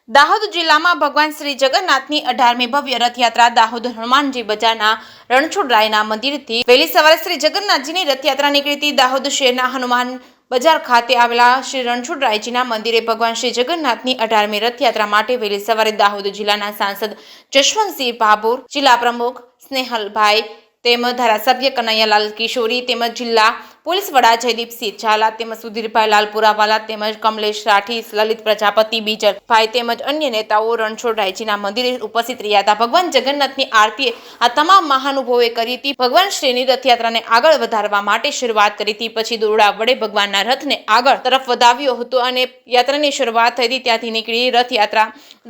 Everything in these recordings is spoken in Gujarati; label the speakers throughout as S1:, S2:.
S1: દાહોદ જિલ્લામાં ભગવાન શ્રી જગન્નાથની 18મી ભવ્ય રથયાત્રા દાહોદ હનુમાનજી બજારના રણછોડરાયના મંદિરથી વહેલી સવારે શ્રી જગન્નાથજીની રથયાત્રા નીકળી હતી। દાહોદ શહેરના હનુમાન બજાર ખાતે આવેલા શ્રી રણછોડરાયજીના મંદિરે ભગવાન શ્રી જગન્નાથની 18મી રથયાત્રા માટે વહેલી સવારે દાહોદ જિલ્લાના સાંસદ જશવંતસિંહ ભાભોર, જિલ્લા પ્રમુખ સ્નેહલભાઈ તેમજ ધારાસભ્ય કનૈયાલાલ કિશોરી તેમજ જિલ્લા પોલીસ વડા જયદીપસિંહ ઝાલા તેમજ સુધીરભાઈ લાલપુરાવાલા તેમજ કમલેશ રાઠી, લલિત પ્રજાપતિ, બીજલભાઈ તેમજ અન્ય નેતાઓ રણછોડરાયજીના મંદિરે ઉપસ્થિત રહ્યા હતા। ભગવાન જગન્નાથની આરતી આ તમામ મહાનુભાવોએ કરી હતી। ભગવાન શ્રીની રથયાત્રાને આગળ વધારવા માટે શરૂઆત કરી હતી, પછી દોરડા વડે ભગવાનના રથને આગળ તરફ વધાવ્યો હતો અને યાત્રાની શરૂઆત થઈ હતી। ત્યાંથી નીકળી રથયાત્રા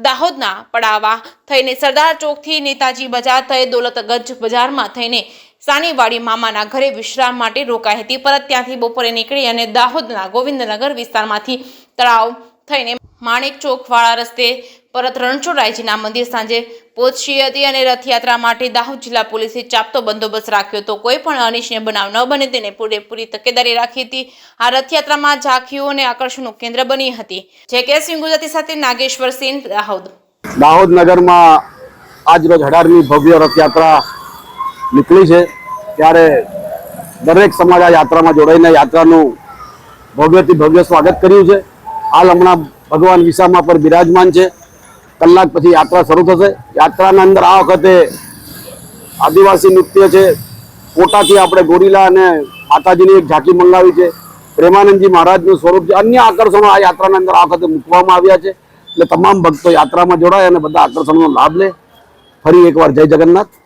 S1: દાહોદના પડાવા થઈને સરદાર ચોકથી નેતાજી બજાર થઈ દોલતગંજ બજારમાં થઈને સાનીવાડી મામાના ઘરે વિશ્રામ માટે રોકાઈ હતી। પરત ત્યાંથી બપોરે નીકળી અને દાહોદના ગોવિંદનગર વિસ્તારમાંથી તળાવ થઈને માણેક ચોક વાળા રસ્તે પરત રણછોડરાયજીના મંદિર સાંજે પહોંચી હતી અને રથયાત્રા માટે દાહોદ જિલ્લા પોલીસે ચાપતો બંદોબસ્ત રાખ્યો હતો। કોઈ પણ અનિચ્છનીય બનાવ ન બને તેને પૂરેપૂરી તકેદારી રાખી હતી। આ રથયાત્રામાં ઝાંખીઓ અને આકર્ષણનું કેન્દ્ર બની હતી। JK સિંહ ગુજરાતી સાથે નાગેશ્વર સિંહ, દાહોદ
S2: નગરમાં આજ રોજ 18મી ભવ્ય રથયાત્રા નીકળી છે, ત્યારે દરેક સમાજ આ યાત્રામાં જોડાઈને યાત્રાનું ભવ્યથી ભવ્ય સ્વાગત કર્યું છે। હાલ હમણાં ભગવાન વિસામા પર બિરાજમાન છે। કલાક પછી યાત્રા શરૂ થશે। યાત્રાના અંદર આ વખતે આદિવાસી નૃત્ય છે, કોટાથી આપણે ગોરીલા અને માતાજીની એક ઝાંકી મંગાવી છે, પ્રેમાનંદજી મહારાજનું સ્વરૂપ છે, અન્ય આકર્ષણો આ યાત્રાના અંદર આ વખતે મૂકવામાં આવ્યા છે। એટલે તમામ ભક્તો યાત્રામાં જોડાય અને બધા આકર્ષણોનો લાભ લે। ફરી એકવાર જય જગન્નાથ।